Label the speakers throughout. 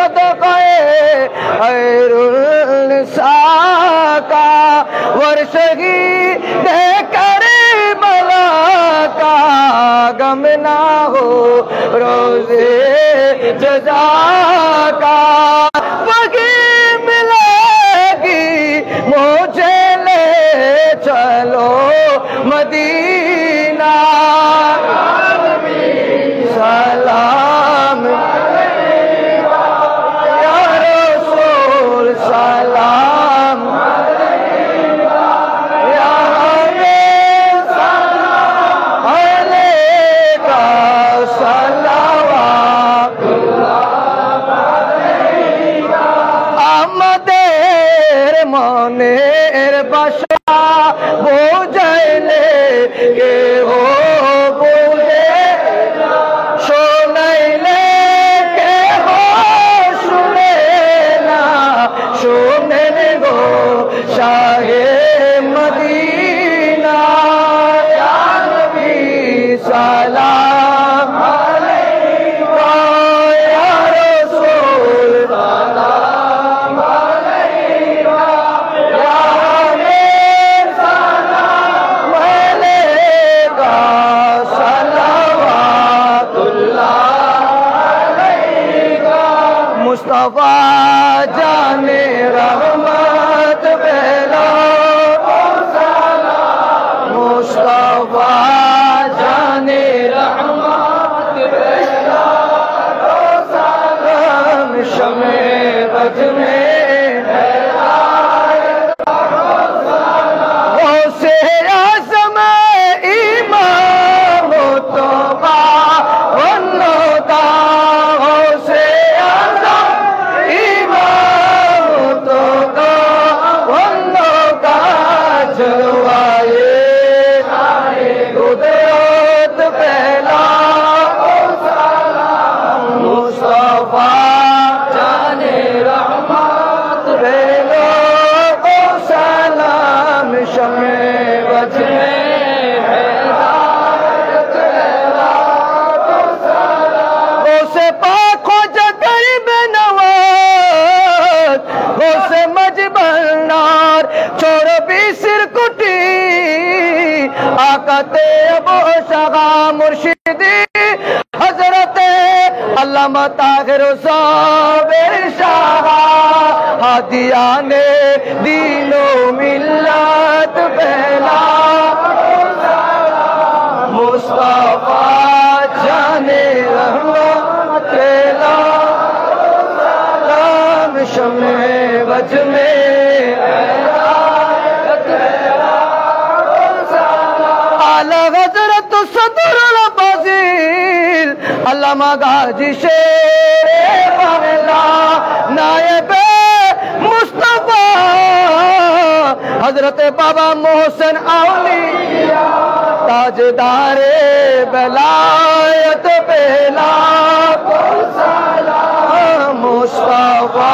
Speaker 1: सदक़े खैरुल साका वर्षगी दे Karbala का गम ना हो रोज़े जज़ा का पगी मिलेगी मुझे ले चलो मदीना सलाम या रसूल सलाम या हबीब सलाम अलैका सलावतुल्लाह अलैका আমাদের মনের বাসা বোঝাইলে কেহ বোঝে শোনাইলে কেহ শুনে না শোনেন গো শাহে মদিনা ইয়া নবী সালাম আলাইকা ইয়া রাসূল সালাম আলাইকা ইয়া হাবিব সালাম আলাইকা সালাওয়াতুল্লাহ আলাইকা মুস্তাফা জানে রহমত বেলা मुस्तफा जाने रहमत बेला सलाम शमे बज में हो से आज़म इमाम तोबा वन्नोदा हो से आज़म इमाम तोबा वन्नोदा जलवाए कुदरत पहला मुस्तफा जाने रहमत पहला सलाम शमे बज में हिदायत पहला हो से पाक हो जगरी में नवाज हो से मजबल नार छोड़ भी सिर कुटी आकाते अबू शगा मुर्शिदी हजरते अल्लामा ताहिर साबिर शाह हादियाने दीनो मिल्लत पहला मुस्तफा जाने रहमत पहला सलाम शमे बज में आला हजरत सदरुल फाजिल अल्लामा गाजी शेर बांग्ला नायबे मुस्तफा हजरत बाबा मोहसिन औलिया ताजदारे बलायत पहला सलाम मुस्तफा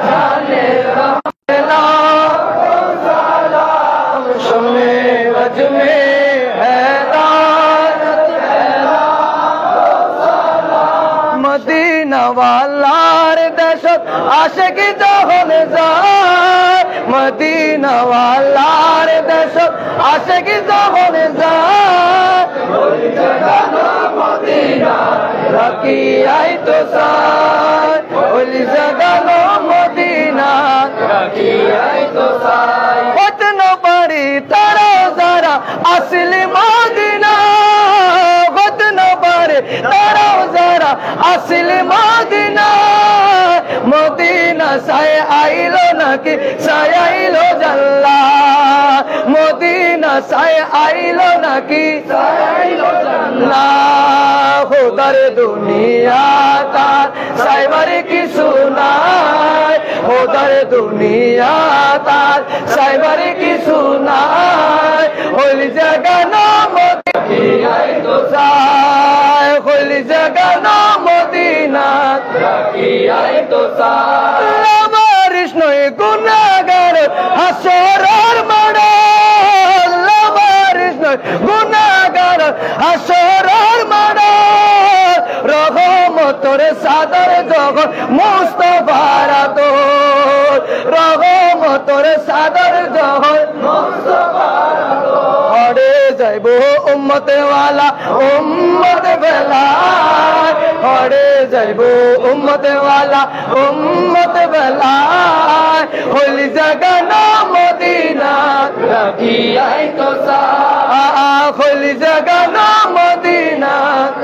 Speaker 1: जाने रहमत सलाम शमे बज में मदीना वालार दशत आशिकी जहन जार मदीना वालार दशत आशिकी जहन जार मदीना रखी आई तो सार ओली जगह मदीना रखी आई तो सार वतन बड़ी तारा जरा असली मदीना वतन बड़ी तारा जरा असली मदीना मदीना साए आइलो नाकी साए आइलो जल्ला मदीना साए आइलो नाकी साए आइलो जल्ला खुदर दुनिया तार साइबर की सुनाए खुदर दुनिया तार साइबर की सुनाए होली जगह नाम मदीना तो साए होली जगह नाम मदीना रखी आई तो साए बारिश नई गुनाहगार हासोरार माड़ा बारिश नई गुनाहगार हासोरार माड़ा রহমতের সাদর যখন মুস্তাফার তোর রহমতের সাদর যখন মুস্তাফার হরে যাইব উম্মতে ওয়ালা উম্মত বেলায় হরে যাইব উম্মতে ওয়ালা উম্মত বেলায় হলি জায়গা না মদিনা রাখিয়াই তো সা হলি জায়গা না মদিনা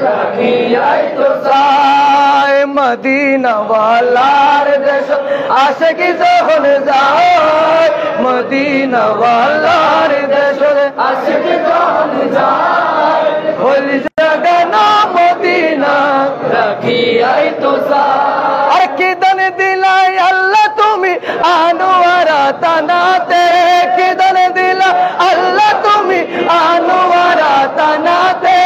Speaker 1: রাখিয়াই তো সায় মদিনা ওয়ালার দেশ আশিকি যখন যায় মদিনা ওয়ালার দেশ আশিকি যখন যায় হলি জায়গা না মদিনা রাখিয়াই তো সায় আর কি দান দিলাই আল্লাহ তুমি আনোয়ারা তানাতে কি দান দিলা আল্লাহ তুমি আনোয়ারা তানাতে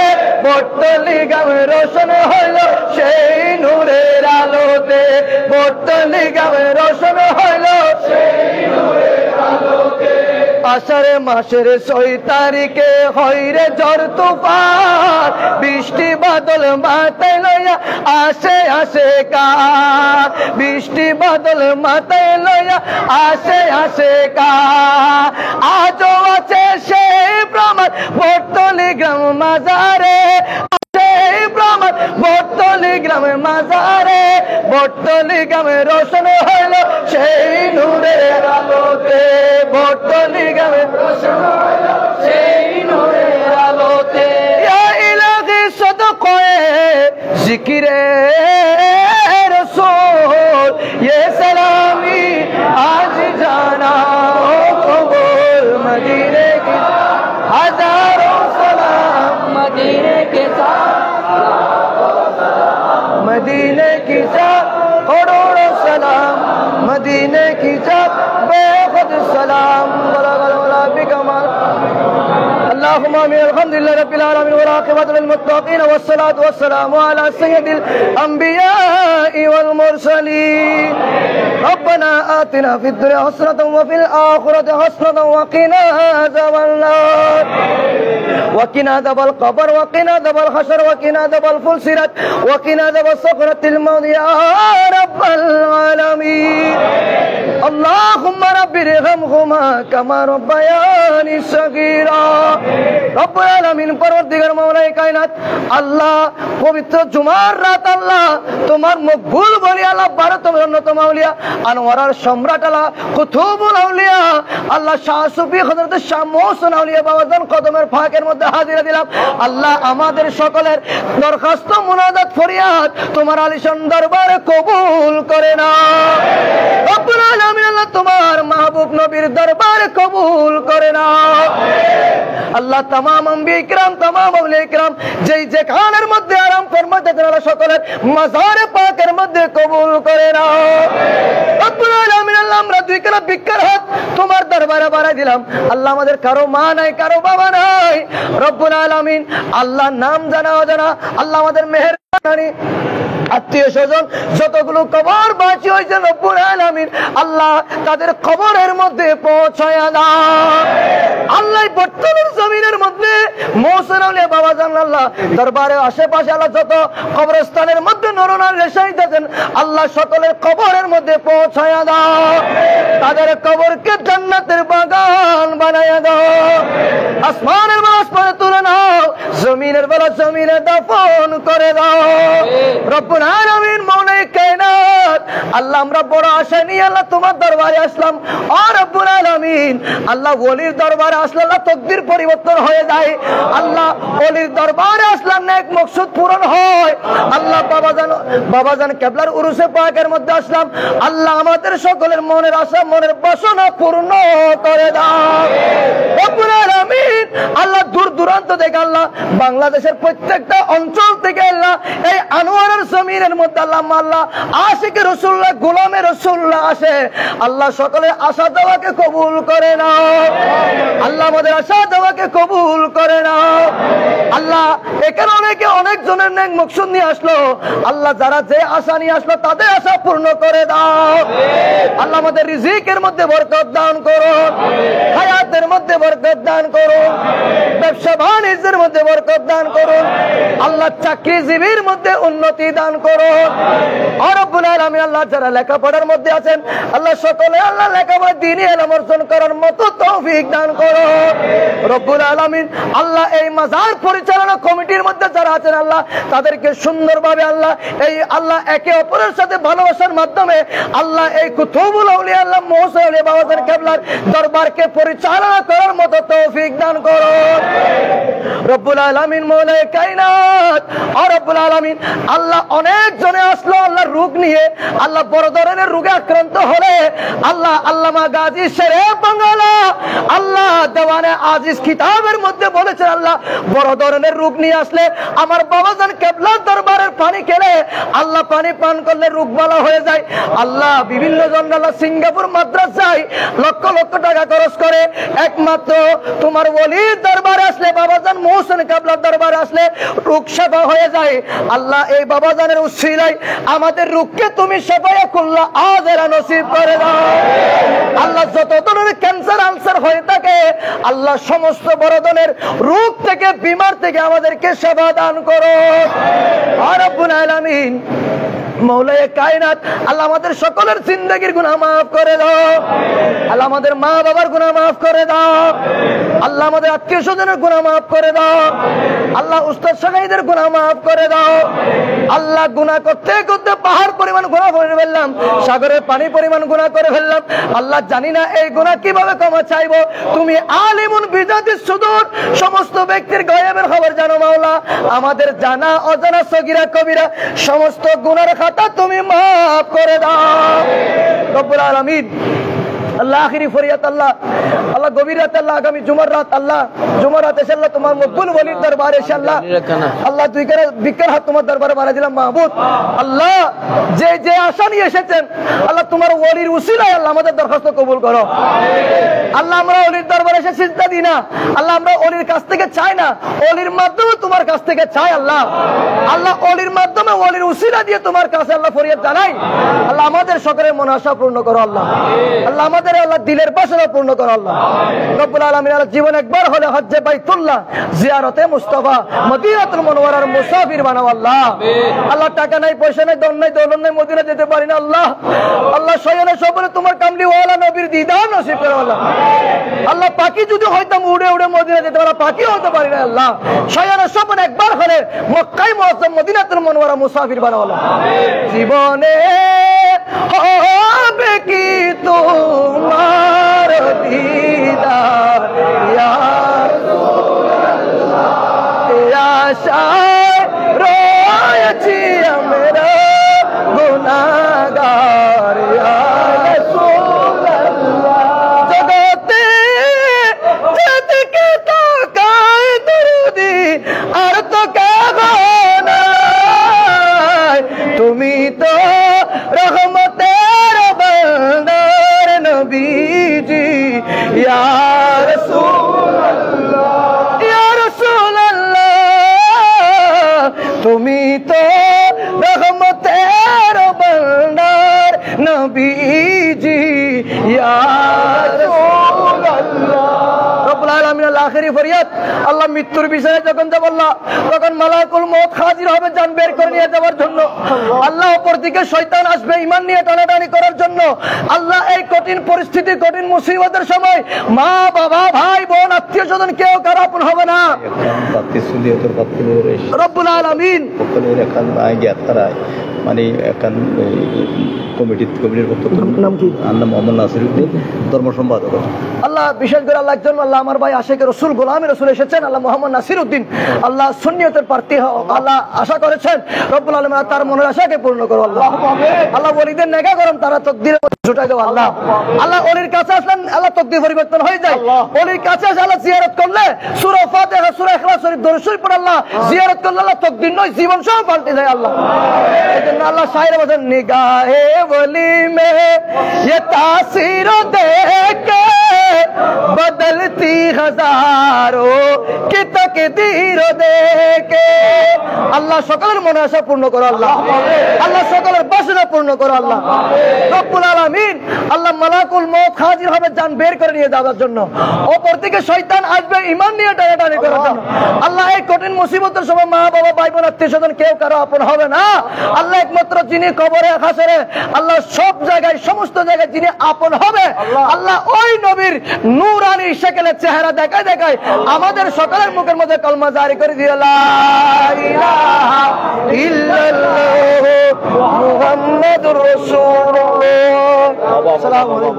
Speaker 1: বটলি গামে রোশন হইল সেই নূরের আলোতে বটলি গামে রোশন হইল সেই নূরের আলোতে আষাঢ় মাসের 6 তারিখে হইরে ঝড় তুফান বৃষ্টি বাদল মাথায় লইয়া আসে আসে কার বৃষ্টি বাদল মাথায় লইয়া আসে আসে কার আজও আছে সেই প্রমাণ বটলি গ্রাম মাজারে সেই প্রমাণ বটলি গ্রামের মাজারে বটলি গ্রামে রোশন হইল সেই নূরের আলোতে বটলি গ্রামে রোশন হইল সেই নূরের আলোতে ইয়া ইলাহি সদকায়ে জিকিরে রসূল ইয়ে সালামি আজ জানা কবুল মদিনে কি হাজারোं सलाम मदीने के मदीने की जात करोड़ों सलाम मदीने की जात बेखुद सलाम बिकमाल اللهم آمين الحمد لله رب العالمين والعاقبة للمتقين والصلاة والسلام على سيد الأنبياء والمرسلين ربنا آتنا في الدنيا حسنة وفي الآخرة حسنة وقنا عذاب النار وقنا عذاب القبر وقنا عذاب الحشر وقنا عذاب الفلسرة وقنا عذاب سكرة الموت يا رب العالمين اللهم رب ارحمهما كما ربياني صغيرا রব্বুল আলামিন পরওয়ারদিগার মাওলায়ে কায়নাত আল্লাহ পবিত্র জুমার রাত আল্লাহ তোমার মকবুল বলি আল্লাহ ভারতের অন্যতম আউলিয়া আনোয়ারার সম্রাট আল্লাহ কুতুবুল আউলিয়া আল্লাহ শাহ সুফি হযরত শাহ মোহসিন আউলিয়া বাবাজান কদমের ফাঁকের মধ্যে হাজিরা দিলাম আল্লাহ আমাদের সকলের দরখাস্ত মুনাজাত ফরিয়াদ তোমার আলিশান দরবারে কবুল করে নাও রব্বুল আলামিন আল্লাহ তোমার মাহবুব নবীর দরবারে কবুল করে নাও আল্লাহ तमाम अंबिया इकराम तमाम औलिया इकराम যেই যেখানের মধ্যে আরাম ফরমাতে তারা সকলের মাজারে পাকের মধ্যে কবুল করে নাও রব্বুল আলামিন আল্লাহ আমরা দুই কানা বিকর হাত তোমার দরবারে বাড়াই দিলাম আল্লাহ আমাদের কারো মা নাই কারো বাবা নাই রব্বুল আলামিন আল্লাহ নাম জানা অজানা আল্লাহ আমাদের মেহেরবানি আত্মীয় স্বজন যতগুলো কবর বাঁচি হয়েছে রব্বুল আলামিন আল্লাহ তাদের কবরের মধ্যে পৌঁছায়া দাও আল্লাহ বর্তমানের জমিনের মধ্যে মোহসিন আউলিয়া বাবা জান আল্লাহ দরবারে আশেপাশে আল্লাহ যত কবরস্থানের মধ্যে নরনারী রেশাই দেন আল্লাহ সকলের কবরের মধ্যে পৌঁছায়া দাও তাদের কবরকে জান্নাতের বাগান বানায়া দাও আসমানের বেলা আসমানে তুলে নাও জমিনের বেলা জমিনে দাফন করে দাও রব্বুল আলামিন মাওলায়ে কায়নাত আল্লাহ আমরা বড় আশা নিয়ে আল্লাহ তোমার দরবারে আসলাম ও রব্বুল আলামিন আল্লাহ ওলির দরবারে আসলে আল্লাহ তকদির পরিবর্তন হয়ে যায় আল্লাহ ওলির দরবারে আসলাম নেক মকসুদ পূরণ হয় আল্লাহ বাবাজান কিবলার উরুসে পাকের মধ্যে আসলাম আল্লাহ আমাদের সকলের মনের আশা মনের বাসনা পূর্ণ করে দাও রব্বুল আলামিন আল্লাহ দূর দূরান্ত থেকে আল্লাহ বাংলাদেশের প্রত্যেকটা অঞ্চল থেকে আল্লাহ এই আনোয়ারের জমিনের মধ্যে আল্লাহ আল্লাহ আশিকে রাসূলুল্লাহ গোলামে রাসূলুল্লাহ আসে আল্লাহ সকলের আশা দেওয়াকে কবুল করে নাও আল্লাহ আমাদের আশা দেওয়াকে কবুল করে নাও আল্লাহ এখানে অনেকে অনেক জনের নেক মকসুদ নিয়ে আসলো আল্লাহ, যারা যে আশা নিয়ে আসলো তাদের আশা পূর্ণ করে দাও। আল্লাহ আমাদের রিজিকের মধ্যে বরকত দান করো, হায়াতের মধ্যে বরকত দান করো, ব্যবসা বাণিজ্যের মধ্যে বরকত দান করো। আল্লাহ চাকরিজীবীর মধ্যে উন্নতি দান করো। আর রব্বুল আলামিন আল্লাহ যারা লেখাপড়ার মধ্যে আছেন আল্লাহ সকলে আল্লাহ লেখাপড়া দ্বীনি ইলম অর্জন করার মতো তৌফিক দান করো রব্বুল আলামিন। আল্লাহ এই মাজার পরিচালনা কমিটির মধ্যে যারা আছেন আল্লাহ তাদেরকে সুন্দরভাবে আল্লাহ এই আল্লাহ একে অপরের সাথে ভালোবাসার মাধ্যমে আল্লাহ এই কুতুবুল আউলিয়া আল্লাহ মুহসিন আলী বাবাজান কেবলার দরবারকে পরিচালনা করার মতো তৌফিক দান করো রব্বুল আলামিন। মৌলায়ে কায়নাত আর রব্বুল আলামিন আল্লাহ অনেক জনে আসলো আল্লাহ রোগ নিয়ে, আল্লাহ বড় ধরনের রোগে আক্রান্ত হলে আল্লাহ আল্লামা গাজী শেরে বাংলা আল্লাহ দেওয়ানে আজিজ কিতাবের মধ্যে বলেছেন আল্লাহ বড় ধরনের রোগ নিয়ে আসলে আমার বাবাজান কেবলার দরবারের পানি খেলে আল্লাহ পানি পান করলে রোগ ভালো হয়ে যায়। আল্লাহ বিভিন্ন জন আল্লাহ সিঙ্গাপুর মাদ্রাসায় লক্ষ লক্ষ টাকা খরচ করে একমাত্র তোমার ওলির দরবারে আসলে বাবাজান মুহসিন কেবলার দরবারে আসলে রোগ সেবা হয়ে যায়। আল্লাহ এই বাবাজানের উসিলায় আমাদের রোগকে তুমি সেবায়ে কুল্লা আজরা নসিব করে দাও। আল্লাহ যত ধরনের ক্যান্সার আলসার হয়ে থাকে আল্লাহ সমস্ত বড় ধরনের রোগ থেকে বিমার থেকে আমাদেরকে সেবা দান করো আর রব্বুল আলামিন। মৌলায়ে কায়নাত আল্লাহ আমাদের সকলের জিন্দেগির গুনাহ মাফ করে দাও, আল্লাহ আমাদের মা বাবার গুনাহ মাফ করে দাও, আল্লাহ আমাদের আত্মীয় স্বজনের গুনাহ মাফ করে দাও, আল্লাহ উস্তাদ শাইখদের গুনাহ মাফ করে দাও। আল্লাহ গুনাহ করতে করতে পাহাড় পরিমাণ গুনাহ করে ফেললাম, সাগরের পানি পরিমাণ গুনাহ করে ফেললাম। আল্লাহ জানি না এই গুনাহ কিভাবে ক্ষমা চাইবো, তুমি আলিমুন বিযাতিস সুদূর, সমস্ত ব্যক্তির গায়েবের খবর জানো মাওলা। আমাদের জানা অজানা সগীরা কবিরা সমস্ত গুনাহের খাতা তুমি মাফ করে দাও রব্বুল আলামিন। আল্লাহ আখিরি ফরিয়াদ আল্লাহ আল্লাহ গভীর রাত আল্লাহ আগামী জুমার রাত আল্লাহ জুমার রাত এসে আল্লাহ তোমার মকবুল ওলির দরবারে এসে আল্লাহ আল্লাহ দুই করে বিকার হাত তোমার দরবারে বাড়া দিলাম মাহবুব। আল্লাহ যে যে আশা নিয়ে এসেছেন আল্লাহ তোমার ওলির উসিলায় আল্লাহ আমাদের দরখাস্ত কবুল করো। আল্লাহ আমরা ওলির দরবারে এসে সিজদা দিই না আল্লাহ, আমরা ওলির কাছ থেকে চাই না, ওলির মাধ্যমে তোমার কাছ থেকে চাই আল্লাহ। আল্লাহ ওলির মাধ্যমে ওলির উসিলা দিয়ে তোমার কাছে আল্লাহ ফরিয়াদ জানাই। আল্লাহ আমাদের সকলের মন আশা পূর্ণ করো আল্লাহ, আল্লাহ আমাদের আল্লাহ দিলের বাসনা পূর্ণ করো আল্লাহ রব্বুল আলামিন। আল্লাহ জীবন একবার হলে হজ্জে বাইতুল্লাহ জিয়ারতে মুস্তাফা মদিনাতুল মুনাওয়ারার মুসাফির বানাও আল্লাহ। আল্লাহ টাকা নাই পয়সা নাই ধন নাই দৌলত নাই মদিনা যেতে পারি না আল্লাহ, আল্লাহ শয়নে সবরে তোমার কামলি ওয়ালা নবীর দিদার নসিব করো আল্লাহ। আল্লাহ পাখি যদি হইতাম উড়ে উড়ে মদিনা যেতে পারা পাখি হতে পারি না আল্লাহ, শয়নে সবরে একবার হলে মক্কায় মুআজ্জম মদিনাতুল মুনাওয়ারা মুসাফির বানাও আল্লাহ। জীবনে হবে কি তোমার দিদার ইয়া রাসূলুল্লাহ, আশায় রয়েছি আমরা গুনাহগার ইয়া রাসূলুল্লাহ। জগতে যেদিকে তাকায় দরদি আর তো কাগো নাই, তুমি তো রহমতের বান্দার নবীজি ইয়া রাসূলুল্লাহ ইয়া রাসূলুল্লাহ, তুমি তো রহমতের বান্দার নবীজি ইয়া রাসূলুল্লাহ। রব্বুল আলামিন আখিরি ফরিয়াদ আল্লাহ মৃত্যুর বিষয়ে যখন যাব আল্লাহ তখন মালাকুল মউত হাজির হবে জান বের করে নিয়ে যাওয়ার জন্য। আল্লাহ অপর দিকে শয়তান আসবে ঈমান নিয়ে টানাটানি করার জন্য। আল্লাহ এই কঠিন পরিস্থিতি কঠিন মুসিবতের সময় মা বাবা ভাই বোন আত্মীয় স্বজন কেউ কারো আপন হবে না রব্বুল আলামিন।
Speaker 2: মানে এখন কমিটির নাম কি মোহাম্মদ নাসিরউদ্দিন ধর্ম সম্পাদক।
Speaker 1: আল্লাহ বিশেষ করে আল্লাহ একজন আল্লাহ আমার ভাই আশিক রাসূল গোলামে রাসূল এসেছেন আল্লাহ মোহাম্মদ নাসিরউদ্দিন আল্লাহ সুন্নিয়তের প্রার্থী আল্লাহ আশা করেছেন রব্বুল আলামিন তার মনের আশাকে পূর্ণ করো আল্লাহ। আল্লাহ ওলিদের নেগা করুন তারা তকদিরে জুটাই দাও আল্লাহ। আল্লাহ ওলির কাছে আসলেন আল্লাহ তকদির পরিবর্তন হয়ে যায়। ওলির কাছে এসে আল্লাহ জিয়ারত করলে সূরা ফাতিহা সূরা ইখলাস শরীফ দরুদ শরীফ পড়ে আল্লাহ জিয়ারত করলে আল্লাহ তকদির নয় জীবন সহ পাল্টে যায় আল্লাহ। এজন্য আল্লাহ শায়রে বলেন নিগাহে ওলি মে ये तासीर देके बदलती हजारों की तकदीर देके। अल्लाह আল্লাহ সকলের মনে আশা পূর্ণ করো আল্লাহ, আল্লাহ সকলের বাসনা পূর্ণ করো আল্লাহ রব্বুল আলামিন। আল্লাহ মালাকুল মউত হাজির হবে জান বের করে নিয়ে যাওয়ার জন্য, অপর থেকে শয়তান আসবে ঈমান নিয়ে টানাটানি করার জন্য। আল্লাহ এই কঠিন মুসিবতের সময় মা বাবা ভাই বোন আত্মীয় স্বজন কেউ কারো আপন হবে না। আল্লাহ একমাত্র যিনি কবরে হাসরে আল্লাহ সব জায়গায় সমস্ত জায়গায় যিনি আপন হবে আল্লাহ ওই নবীর নূরানি শাকিলের চেহারা দেখায় দেখায় আমাদের সকলের মুখের মধ্যে কলমা জারি করে দিও লা ইলাহা ইল্লাল্লাহ মুহাম্মাদুর রাসূলুল্লাহ। আসসালামু আলাইকুম।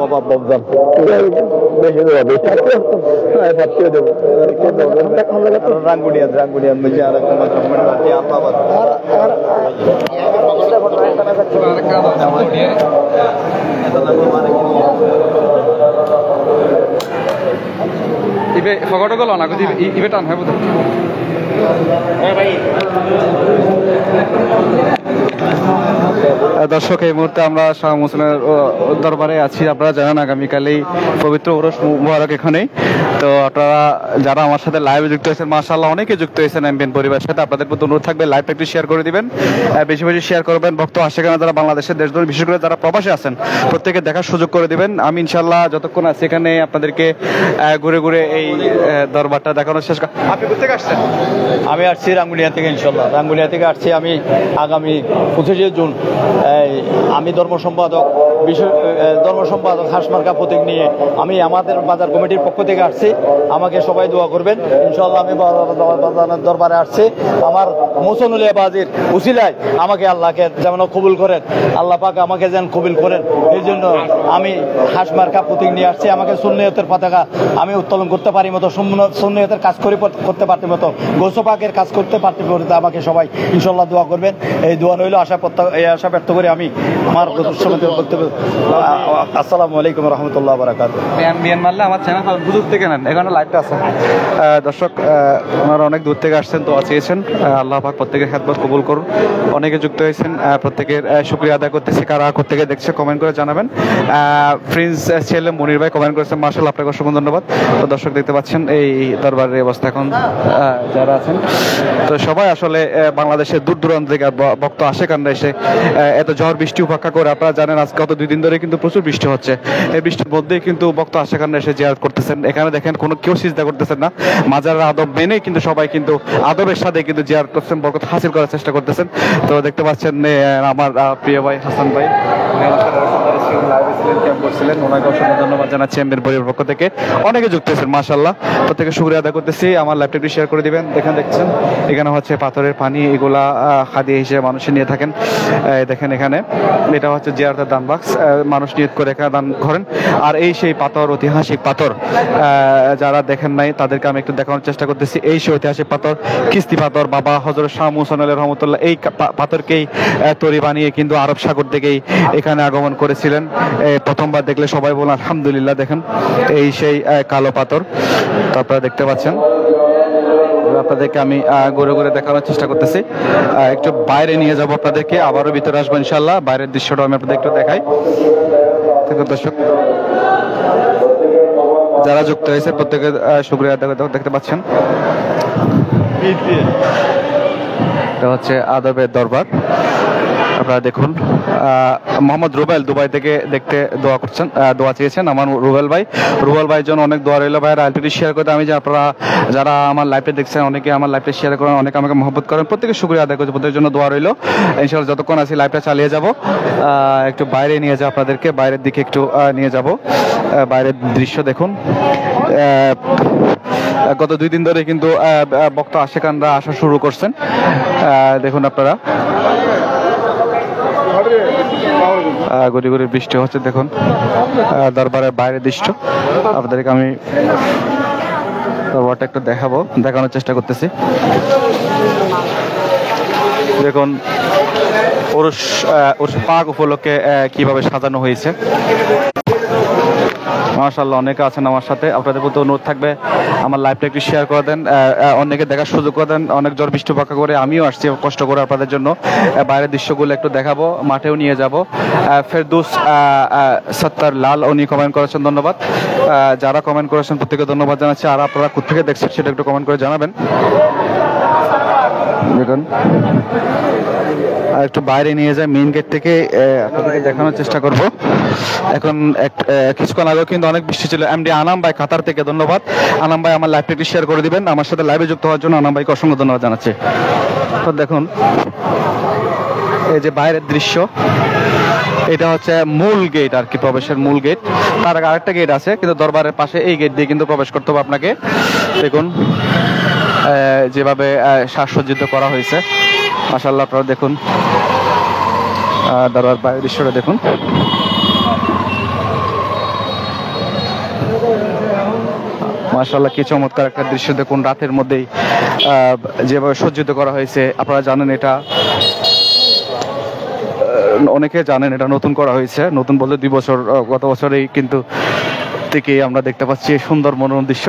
Speaker 2: রাঙ্গুনিয়া মধ্যে আর একটা মাত্র
Speaker 3: ইবে ফগটো গেল না কিন্তু ইবে টান হয় বোধ দর্শক, এই মুহূর্তে আমরা শাহ মুসলিমের দরবারে আছি। আপনারা জানেন আগামীকালেই পবিত্র উরস মুবারক এখানেই। তো আপনারা যারা আমার সাথে লাইভে যুক্ত হয়েছেন মাশাআল্লাহ অনেকে যুক্ত হয়েছেন এমবিএন পরিবারের সাথে। আপনাদের প্রতি অনুরোধ থাকবে লাইভটা একটু শেয়ার করে দিবেন, বেশি বেশি শেয়ার করবেন। ভক্ত আশিকানা যারা বাংলাদেশের দেশদূর বিশেষ করে যারা প্রবাসে আছেন প্রত্যেকে দেখার সুযোগ করে দিবেন। আমি ইনশাআল্লাহ যতক্ষণ আছি এখানে আপনাদেরকে ঘুরে ঘুরে এই দরবারটা দেখানোর চেষ্টা। আপনি কোথেকে আসছেন?
Speaker 2: আমি আসছি রাঙ্গুনিয়া থেকে, ইনশাল্লাহ রাঙ্গুনিয়া থেকে আসছি। আমি আগামী 25শে জুন আমি ধর্ম সম্পাদক হাসমার্কা প্রতীক নিয়ে আমি আমাদের বাজার কমিটির পক্ষ থেকে আসছি। আমাকে সবাই দোয়া করবেন ইনশাল্লাহ। আমি বাজারের দরবারে আসছি আমার মোসনুলিয়া বাজির উসিলায় আমাকে আল্লাহকে যেমন কবুল করেন, আল্লাহ পাক আমাকে যেন কবুল করেন। এই জন্য আমি হাসমার্কা প্রতীক নিয়ে আসছি। আমাকে সুন্নিয়তের পতাকা আমি উত্তোলন করতে পারি মতো, সুন্নিয়তের কাজ করতে পারতে মতো, গোসপাকের কাজ করতে পারতে মতো আমাকে সবাই ইনশাল্লাহ দোয়া করবেন। এই দোয়া রইল, এই আশা ব্যক্ত করে আমি আমার বক্তব্য। আসসালামু আলাইকুম রহমতুল্লাহ বারাকাত।
Speaker 3: বিয়ান মারলে আমার চ্যানেল দূর থেকে নেন, এখানে লাইভটা আছে। দর্শক, ওনারা অনেক দূর থেকে আসছেন, দোয়া চেয়েছেন। আল্লাহ পাক প্রত্যেকের খেদমত কবুল করুন। অনেকে যুক্ত হয়েছেন, প্রত্যেকের শুকরিয়া আদায় করতেছি। কারা কোথেকে দেখছে কমেন্ট করে জানাবেন। প্রিন্স ছেলে মনির ভাই কমেন্ট করেছেন, মাশাআল্লাহ আপনাকে অসংখ্য ধন্যবাদ। তো দর্শক দেখতে পাচ্ছেন এই দরবারের অবস্থা এখন যারা আছেন, তো সবাই আসলে বাংলাদেশের দূর দূরান্ত থেকে ভক্ত আশিকানরা এসে এত ঝড় বৃষ্টি উপেক্ষা করে, আপনারা জানেন আজকে গত 2 দিন ধরে কিন্তু প্রচুর বৃষ্টি হচ্ছে। এই বৃষ্টির মধ্যেই কিন্তু ভক্ত আশিকানরা এসে জিয়ারত করতেছেন। এখানে দেখেন কোনো কেউ সিজদা করতেছেন না, মাজারের আদব মেনে কিন্তু সবাই কিন্তু আদবের সাথে কিন্তু জিয়ারত করছেন, বরকত হাসিল করার চেষ্টা করতেছেন। তো দেখতে পাচ্ছেন আমার প্রিয় ভাই হাসান ভাই করছিলেন, ওনাকে অসংখ্য ধন্যবাদ জানাচ্ছি এমবিএন পরিবারের পক্ষ থেকে। অনেকে যুক্ত হয়েছেন মাশাআল্লাহ, প্রত্যেকে শুকরিয়া আদায় করতেছি। আমার ল্যাপটপটি শেয়ার করে দিবেন। দেখেন দেখছেন এখানে হচ্ছে পাথরের পানি, এগুলা খাদিয়া হিসেবে মানুষ নিয়ে থাকেন। দেখেন এখানে এটা হচ্ছে জিয়ারতের দান বাক্স, মানুষ নিয়ত করে এখানে দান করেন। আর এই সেই পাথর, ঐতিহাসিক পাথর, যারা দেখেন নাই তাদেরকে আমি একটু দেখানোর চেষ্টা করতেছি। এই সেই ঐতিহাসিক পাথর, কিস্তি পাথর, বাবা হযরত শাহ মুহসিন আলী রহমতুল্লাহ এই পাথরকেই তৈরি বানিয়ে কিন্তু আরব সাগর থেকেই এখানে আগমন করেছিলেন। প্রথমবার দেখলে সবাই বলেন আলহামদুলিল্লাহ। দেখেন এই সেই কালো পাথর, তো আপনারা দেখতে পাচ্ছেন। আপনাদেরকে আমি ঘুরে ঘুরে দেখানোর চেষ্টা করতেছি। একটু বাইরে নিয়ে যাব আপনাদেরকে, আবারও ভিতরে আসবো ইনশাল্লাহ। বাইরের দৃশ্যটা আমি আপনাদের একটু দেখাই। দর্শক যারা যুক্ত হয়েছে প্রত্যেকে শুকরিয়া দেখতে পাচ্ছেন। এটা হচ্ছে আদবের দরবার। আপনারা দেখুন, মোহাম্মদ রুবেল দুবাই থেকে দেখতে দোয়া চেয়েছেন। আমার রুবেল ভাইয়ের জন্য অনেক দোয়া রইল। ভাইয়ের লাইভটি শেয়ার করতে আমি যে আপনারা যারা আমার লাইভে দেখছেন অনেকে আমার লাইভটা শেয়ার করেন, অনেকে আমাকে মহব্বত করেন, প্রত্যেকে শুকরিয়া আদায় করছে। প্রত্যেকের জন্য দোয়া রইল। ইনশাআল্লাহ যতক্ষণ আছি লাইভটা চালিয়ে যাব। একটু বাইরে নিয়ে যাও আপনাদেরকে, বাইরের দিকে একটু নিয়ে যাব। বাইরের দৃশ্য দেখুন। গত 2 দিন ধরে কিন্তু ভক্ত আশিকানরা আসা শুরু করছেন। দেখুন আপনারা গড়ি গড়ি বৃষ্টি হচ্ছে। দেখুন দরবারের বাইরের দৃশ্য আপনাদেরকে আমি দরবারটা একটু দেখানোর চেষ্টা করতেছি। দেখুন উরুস পাক উপলক্ষে কিভাবে সাজানো হয়েছে। মাশাআল্লাহ অনেকে আছেন আমার সাথে। আপনাদের প্রতি অনুরোধ থাকবে আমার লাইভটা একটু শেয়ার করে দেন, অনেকে দেখার সুযোগ করে দেন। অনেক ঝড় বৃষ্টি উপেক্ষা করে আমিও আসছি কষ্ট করে আপনাদের জন্য। বাইরের দৃশ্যগুলো একটু দেখাবো, মাঠেও নিয়ে যাব। ফেরদৌস সত্তার লাল উনি কমেন্ট করেছেন, ধন্যবাদ। যারা কমেন্ট করেছেন প্রত্যেকে ধন্যবাদ জানাচ্ছি। আর আপনারা কোথা থেকে দেখছেন সেটা একটু কমেন্ট করে জানাবেন। দেখুন আর একটু বাইরে নিয়ে যায় মেইন গেট থেকে আপনাদেরকে দেখানোর চেষ্টা করব। এখন কিছুক্ষণ আগেও কিন্তু অনেক বৃষ্টি ছিল। এমডি আনাম ভাই কাতার থেকে, ধন্যবাদ আনাম ভাই, আমার লাইভটা একটু শেয়ার করে দিবেন। আমার সাথে লাইভে যুক্ত হওয়ার জন্য আনাম ভাইকে অসংখ্য ধন্যবাদ জানাচ্ছি। তো দেখুন এই যে বাইরের দৃশ্য, এটা হচ্ছে মূল গেট আর কি, প্রবেশের মূল গেট। তার আগে আরেকটা গেট আছে, কিন্তু দরবারের পাশে এই গেট দিয়ে কিন্তু প্রবেশ করতে হবে আপনাকে। দেখুন যেভাবে সাজসজ্জিত করা হয়েছে, মাশাআল্লাহ। আপনারা দেখুন দরবার বাইরের দৃশ্যটা দেখুন। মাশাআল্লাহ কি চমৎকার একটা দৃশ্য দেখুন। রাতের মধ্যেই যেভাবে সজ্জিত করা হয়েছে, আপনারা জানেন এটা, অনেকে জানেন এটা নতুন করা হয়েছে। নতুন বলতে 2 বছর, গত বছরেই কিন্তু থেকে আমরা দেখতে পাচ্ছি এই সুন্দর মনোরম দৃশ্য।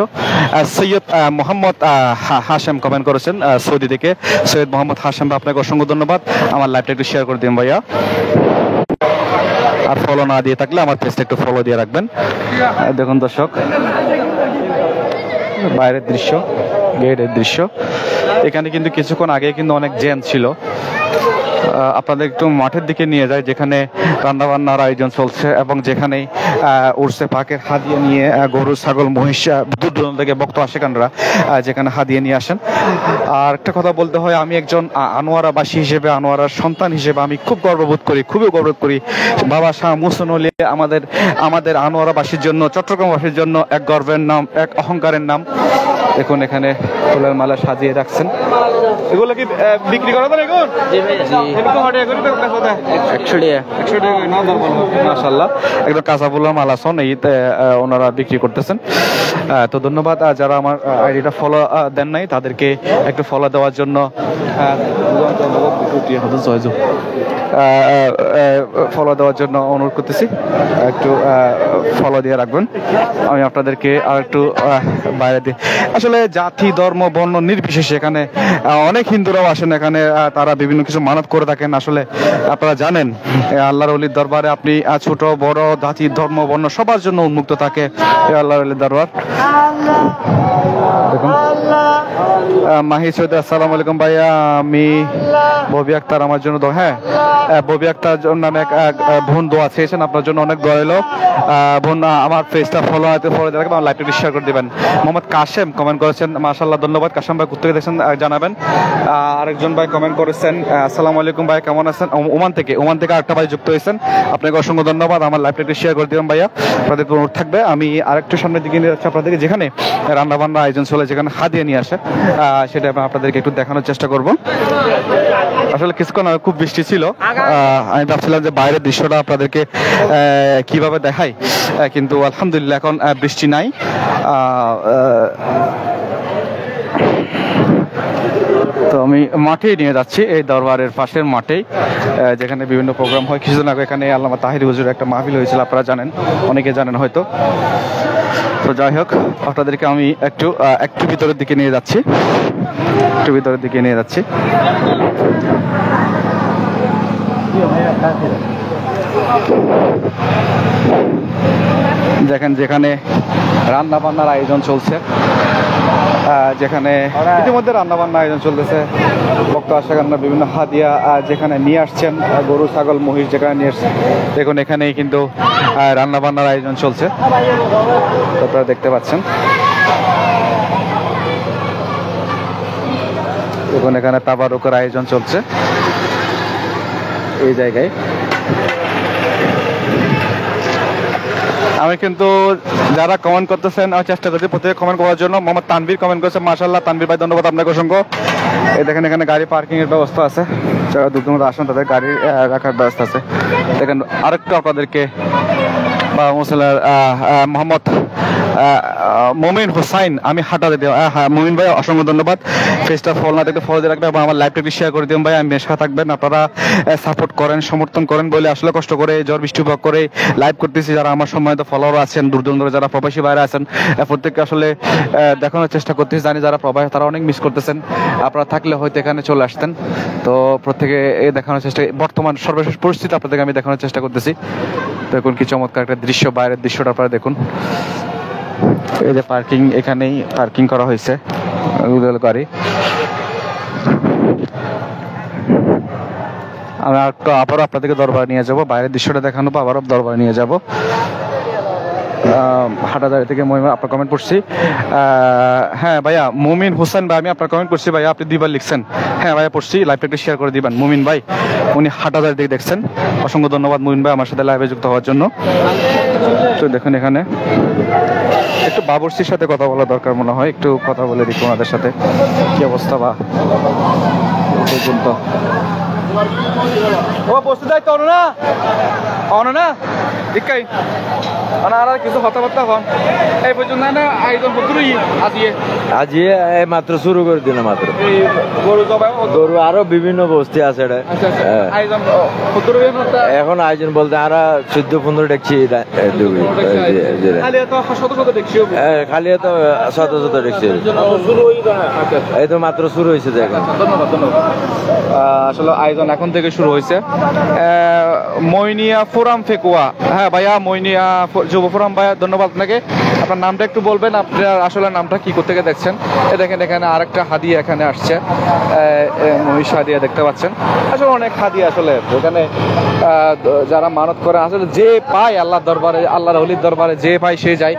Speaker 3: সৈয়দ মোহাম্মদ হাশেম কমেন্ট করেছেন সৌদি থেকে। সৈয়দ মোহাম্মদ হাশেম, আপনাকে অসংখ্য ধন্যবাদ। আমার লাইভটা একটু শেয়ার করে দিন ভাইয়া, আর ফলো না দিয়ে থাকলে আমার পেজটা একটু ফলো দিয়ে রাখবেন। দেখুন দর্শক বাইরের দৃশ্য, গেটের দৃশ্য। এখানে কিন্তু কিছুক্ষণ আগে কিন্তু অনেক জ্যাম ছিল। আপনাদের একটু মাঠের দিকে নিয়ে যায়, যেখানে রান্নাবান্নার আয়োজন চলছে এবং যেখানেই উর্সে পাকের হাদিয়া নিয়ে গরু, ছাগল, মহিষ, দূর দূরান্ত থেকে ভক্ত আশেকানরা যেখানে হাদিয়া নিয়ে আসেন। আর একটা কথা বলতে হয়, আমি একজন আনোয়ারাবাসী হিসেবে, আনোয়ারার সন্তান হিসেবে আমি খুব গর্ববোধ করি, খুবই গর্ববোধ করি। বাবা শাহ মুহসিন ওলি আমাদের আনোয়ারাবাসীর জন্য, চট্টগ্রামবাসীর জন্য এক গর্বের নাম, এক অহংকারের নাম। দেখুন এখানে ফুলের মালা সাজিয়ে রাখছেন। এগুলো কি বিক্রি করা যাবে? মাশাআল্লাহ একদম কাঁচা ফুলের মালা সন এইতে ওনারা বিক্রি করতেছেন। তো ধন্যবাদ। যারা আমার আইডিটা ফলো দেন নাই তাদেরকে একটু ফলো দেওয়ার জন্য ফলো দেওয়ার জন্য অনুরোধ করতেছি। একটু ফলো দিয়ে রাখবেন। আমি আপনাদেরকে আর একটু বাইরে দিয়ে, আসলে জাতি, ধর্ম, বর্ণ নির্বিশেষে এখানে অনেক হিন্দুরাও আসেন এখানে, তারা বিভিন্ন কিছু মানত করে থাকেন। আসলে আপনারা জানেন আল্লাহর ওলির দরবারে আপনি ছোট বড়, জাতি, ধর্ম, বর্ণ সবার জন্য উন্মুক্ত থাকে আল্লাহর ওলির দরবার। দেখুন মাহি সৈয়দ, আসসালামু আলাইকুম ভাইয়া, আমি ববি আক্তার, আমার জন্য হ্যাঁ ববি আক্তার নামে এক বোন দোয়া চেয়েছেন, আপনার জন্য অনেক দোয়া এলো বোন। আমার পেজটা ফলো দিয়ে রাখবেন, আমার লাইভটা শেয়ার করে দিবেন। মোহাম্মদ কাশেম কমেন্ট করেছেন, মাশাআল্লাহ ধন্যবাদ। কাশেম ভাই কোথা থেকে দেখছেন জানাবেন। আরেকজন ভাই কমেন্ট করেছেন, আসসালামু আলাইকুম ভাই, কেমন আছেন? ওমান থেকে আরেকটা ভাই যুক্ত হয়েছেন, আপনাকে অসংখ্য ধন্যবাদ। আমার লাইভটা একটু শেয়ার করে দিবেন ভাইয়া, আপনাদের অনুরোধ থাকবে। আমি আরেকটু সামনের দিকে নিয়ে যাচ্ছি আপনাদেরকে, যেখানে রান্নাবান্না আয়োজন চলে, যেখানে হাদিয়া নিয়ে আসে, সেটা আপনাদেরকে একটু দেখানোর চেষ্টা করব। আসলে কিছুক্ষণ খুব বৃষ্টি ছিল, আমি ভাবছিলাম যে বাইরের দৃশ্যটা আপনাদেরকে কিভাবে দেখাই, কিন্তু আলহামদুলিল্লাহ এখন বৃষ্টি নাই। তো আমি মাঠেই নিয়ে যাচ্ছি, এই দরবারের পাশের মাঠেই, যেখানে বিভিন্ন প্রোগ্রাম হয়। কিছুদিন আগে এখানে আল্লামা তাহির হুজুরের একটা মাহফিল হয়েছিল, আপনারা জানেন, অনেকে জানেন হয়তো। তো যাই হোক, আপনাদেরকে আমি একটু ভিতরের দিকে নিয়ে যাচ্ছি, দেখেন যেখানে রান্না বান্নার আয়োজন চলছে, যেখানে ইতিমধ্যে রান্নাবান্না আয়োজন চলতেছে। ভক্ত আশাকান্না বিভিন্ন হাদিয়া যেখানে নিয়ে আসছেন, গরু, ছাগল, মহিষ যেখানে নিয়ে আসছেন, দেখুন এখানেই কিন্তু রান্নাবান্নার আয়োজন চলছে, আপনারা দেখতে পাচ্ছেন। দেখুন এখানে তাবারুকের আয়োজন চলছে এই জায়গায়। আমি কিন্তু যারা কমেন্ট করতেছেন আমি চেষ্টা করছি প্রত্যেকে কমেন্ট করার জন্য। মোহাম্মদ তানভীর কমেন্ট করেছে, মাশাআল্লাহ তানভীর ভাই ধন্যবাদ আপনাকে অসংখ্য। এই দেখেন এখানে গাড়ি পার্কিং এর ব্যবস্থা আছে, যারা দূর দূরান্ত আসেন তাদের গাড়ি রাখার ব্যবস্থা আছে। দেখেন আরেকটু আপনাদেরকে মোহাম্মদ মমিন হুসাইন, আমি হাঁটাতে দিই। হ্যাঁ মমিন ভাই অসংখ্য ধন্যবাদ। ফেসটা ফলো না দেখতে ফলো দিয়ে রাখবেন এবং আমার লাইভটা একটু শেয়ার করে দিন ভাই। আমি মেশা থাকবেন, আপনারা সাপোর্ট করেন, সমর্থন করেন বলে আসলে কষ্ট করে ঝড় বৃষ্টি উপভোগ করে লাইভ করতেছি। যারা আমার সম্মানিত ফলোয়ার আছেন, দূর দূরান্ত যারা প্রবাসী বাইরে আছেন, প্রত্যেককে আসলে দেখানোর চেষ্টা করতেছি। জানি যারা প্রবাসী তারা অনেক মিস করতেছেন, আপনারা থাকলে হয়তো এখানে চলে আসতেন। তো প্রত্যেকে দেখানোর চেষ্টা, বর্তমান সর্বশেষ পরিস্থিতি আপনাদেরকে আমি দেখানোর চেষ্টা করতেছি। দেখুন কি চমৎকার একটা দৃশ্য, বাইরের দৃশ্যটা আপনারা দেখুন। এই যে পার্কিং, এখানেই পার্কিং করা হয়েছে গাড়ি। আমি আবারও আপনাদেরকে দরবারে নিয়ে যাব, বাইরের দৃশ্যটা দেখানো, আবারও দরবারে নিয়ে যাব। হাটাদারি থেকে মহিমা আপনার কমেন্ট করছি। হ্যাঁ ভাইয়া, মুমিন হোসেন ভাই, আমি আপনার কমেন্ট করছি ভাইয়া, আপনি 2বার লিখছেন। হ্যাঁ ভাইয়া পড়ছি, লাইভটা একটু শেয়ার করে দিবেন। মুমিন ভাই, উনি হাটাদারি থেকে দেখছেন, অসংখ্য ধন্যবাদ মুমিন ভাই আমার সাথে লাইভে যুক্ত হওয়ার জন্য। তো দেখুন এখানে একটু বাবরসির সাথে কথা বলা দরকার মনে হয়, একটু কথা বলে দেখুন ওনাদের সাথে কি অবস্থা বা পর্যন্ত। ও বসতে যাই তো না না দিকাই আর কিছু কথাবার্তা হন এই পর্যন্ত না আয়োজন হতরই
Speaker 4: আজিয়ে মাত্র শুরু করে দিল মাত্র।
Speaker 3: গরু জবাই
Speaker 4: গরু আরো বিভিন্ন বস্তি আছে এটা।
Speaker 3: আয়োজন হতরই
Speaker 4: এখন আয়োজন বলতে আমরা 14-15 দেখছি খালি তো শত শত দেখছি। এই তো মাত্র শুরু হয়েছে।
Speaker 3: ধন্যবাদ ধন্যবাদ। আসলে আয়োজন এখন থেকে শুরু হয়েছে। মইনিয়া ফোরাম ফেকুয়া, হ্যাঁ ভাইয়া মইনিয়া যুব ফোরাম ভাইয়া, ধন্যবাদ আপনাকে। আপনার নামটা একটু বলবেন, আপনার আসলে নামটা কি করতে দেখছেন? দেখেন এখানে আরেকটা হাদিয়া এখানে আসছে, মহিষ হাদিয়া দেখতে পাচ্ছেন। আসলে অনেক হাদিয়া, আসলে এখানে যারা মানত করে আসলে যে পায় আল্লাহর দরবারে, আল্লাহর ওলির দরবারে যে পায় সে যায়।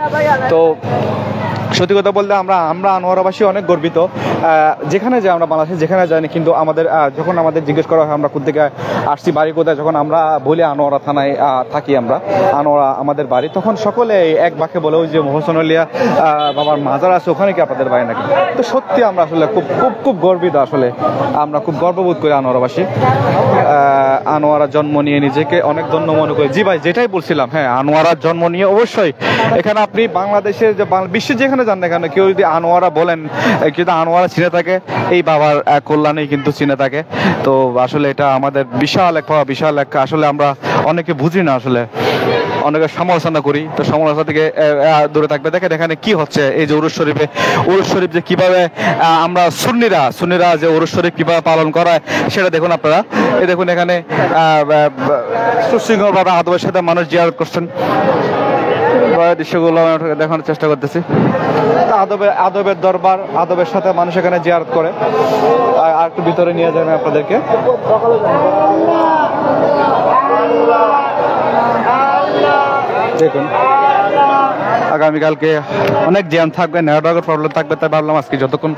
Speaker 3: তো সত্যি কথা বলতে আমরা আনোয়ারাবাসী অনেক গর্বিত। যেখানে যাই আমরা বাংলাদেশে যেখানে যাইনি, কিন্তু আমাদের যখন আমাদের জিজ্ঞেস করা হয় আমরা কোথেকে আসছি, বাড়ি কোথায়, যখন আমরা বলি আনোয়ারা থানায় থাকি আমরা, আনোয়ারা আমাদের বাড়ি, তখন সকলে এক বাক্যে বলে ওই যে মোহসেন আলিয়া বাবার মাজার আছে ওখানে কি আপনাদের বাড়ি নাকি। তো সত্যি আমরা আসলে খুব খুব খুব গর্বিত, আসলে আমরা খুব গর্ববোধ করি আনোয়ারাবাসী। আনোয়ারা জন্ম নিয়ে নিজেকে অনেক ধন্য মনে করি। জি ভাই, যেটাই বলছিলাম, হ্যাঁ আনোয়ারার জন্ম নিয়ে অবশ্যই এখানে আপনি বাংলাদেশের যে বিশ্বের যেখানে যান না কেন, কেউ যদি আনোয়ারা বলেন, কিন্তু আনোয়ারা চিনে থাকে এই বাবার কল্যাণেই কিন্তু চিনে থাকে। তো আসলে এটা আমাদের বিশাল এক পাওয়া, বিশাল এক, আসলে আমরা অনেকে বুঝি না, আসলে অনেকে সমালোচনা করি, তো সমালোচনা থেকে দূরে থাকবে। দেখেন এখানে কি হচ্ছে, এই যে উরুস শরীফে, উরুস শরীফ যে কিভাবে আমরা সুন্নিরা যে উরুস শরীফ কিভাবে পালন করায় সেটা দেখুন আপনারা। এই দেখুন এখানে সুশৃঙ্খলভাবে আদবের সাথে মানুষ জিয়ারত করছেন, দৃশ্যগুলো দেখানোর চেষ্টা করতেছি। আদবের দরবার, আদবের সাথে মানুষ এখানে জিয়ারত করে। আর একটু ভিতরে নিয়ে যাবেন আপনাদেরকে। দেখুন আগামীকালকে অনেক জ্যাম থাকবে, নেটওয়ার্কের প্রবলেম থাকবে, তাই ভাবলাম আজকে যতক্ষণ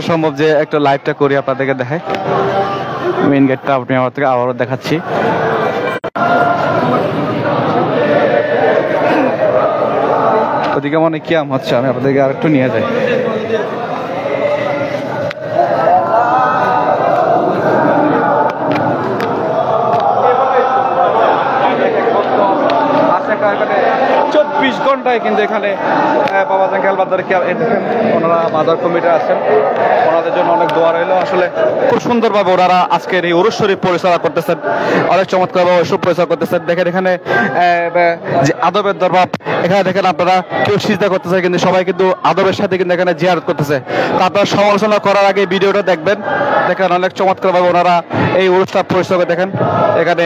Speaker 3: সম্ভব যে একটা লাইভটা করি আপনাদেরকে দেখাই। মেইন গেটটা আপনি আমার থেকে আবারও দেখাচ্ছি। ওদিকে মনে কিয়াম হচ্ছে, আমি আপনাদেরকে আর একটু নিয়ে যাই। চব্বিশ ঘন্টায় কিন্তু এখানে বাবাজান খেলবাদার ওনারা মাদার কমিটি আছেন, ওনাদের জন্য অনেক দোয়া রইল। আসলে খুব সুন্দরভাবে ওনারা আজকের এই উরুস শরীফ পরিচালনা করতেছেন, অনেক চমৎকারভাবে ওইসব পরিচালনা করতেছেন। দেখেন এখানে যে আদবের দরবার, এখানে দেখেন আপনারা কেউ সিজদা করতেছে, কিন্তু সবাই কিন্তু আদবের সাথে কিন্তু এখানে জিয়ারত করতেছে। তো আপনারা সমালোচনা করার আগে ভিডিওটা দেখবেন, দেখেন অনেক চমৎকারভাবে ওনারা এই উরুসটা পরিচালনা। দেখেন এখানে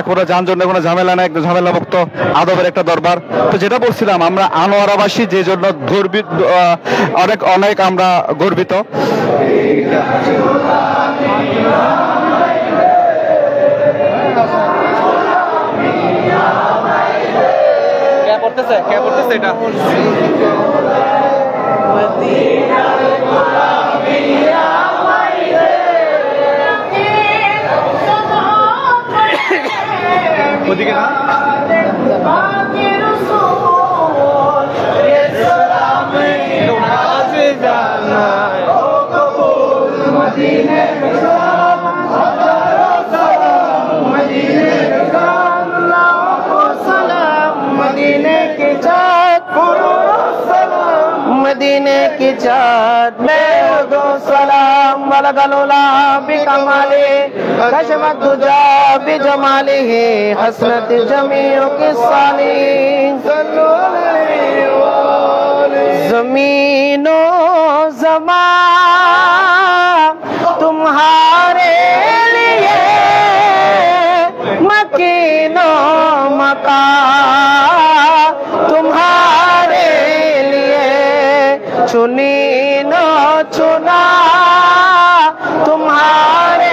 Speaker 3: কোনো যানজট, কোনো ঝামেলা নেই, একদম ঝামেলা মুক্ত আদবের একটা দরবার। তো যেটা বলছিলাম, আমরা আনোয়ারাবাসী যে জন্য গর্বিত, অনেক অনেক আমরা গর্বিত। কে পড়তেছে এটা? ওদিকে না
Speaker 1: मदीने की चाँद में दो सलाम वलगलुला बिकमाले कशमत तुजा बिजमाले है हसरत जमीओं की साली जमीनो ज़मान तुम्हारे लिए मकीनो मकान तुम्हारे लिए चुनी नो चुना तुम्हारे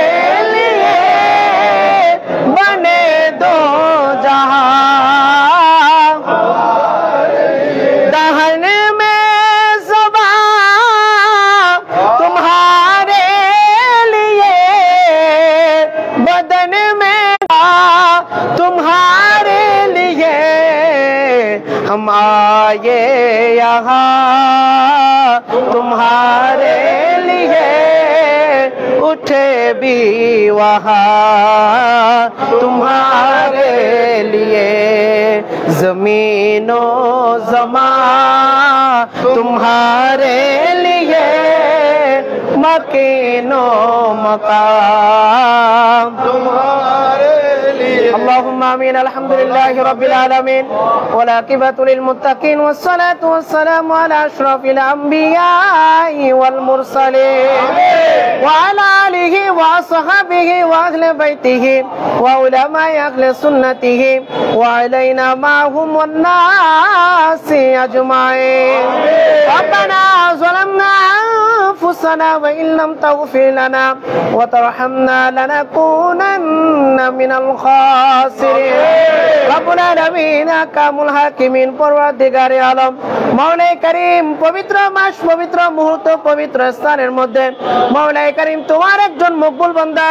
Speaker 1: तुम आए यहाँ तुम्हारे लिए उठे भी वहाँ तुम्हारे लिए जमीनो जमा तुम्हारे लिए मकीनो मकाम तुम्हारे लिए اللهم آمين الحمد لله رب العالمين والعاقبة للمتقين والصلاة والسلام على أشرف الأنبياء والمرسلين وعلى آله وصحبه وأهل بيته وعلماء أهل سنته وعلينا معهم والناس أجمعين ربنا ظلمنا أنفسنا وإن لم تغفر لنا وترحمنا لنكونن من الخاسرين رب العالمين কামুল হাকিমিন পরওয়ারদিগারে আলম মাওলাই করিম পবিত্র মাস পবিত্র মুহূর্ত পবিত্র স্থানের মধ্যে মাওলাই করিম তোমার একজন মকবুল বান্দা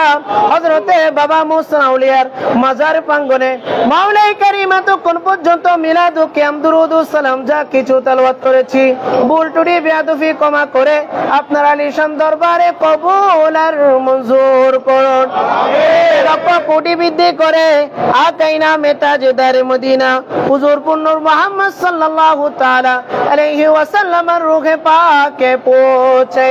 Speaker 1: হযরতে বাবা মুহসিন আউলিয়ার মাজার প্রাঙ্গণে মাওলাই করিম এতক্ষণ পর্যন্ত মিলাদ ও কিয়াম দুরুদ ও সালাম যা কিছু তেলাওয়াত করেছি ভুল ত্রুটি বেয়াদবি ক্ষমা করে আপনার আলিশান দরবারে কবুল আর মঞ্জুর করুন আমিন রব্ব কোটি বৃদ্ধি করে আকাইনা মেতাজদার মদিনা হুজুর পুন্নুর মুহাম্মদ সাল্লাল্লাহু তাআলা আলাইহি ওয়াসাল্লাম রূহে পাকে পৌঁছে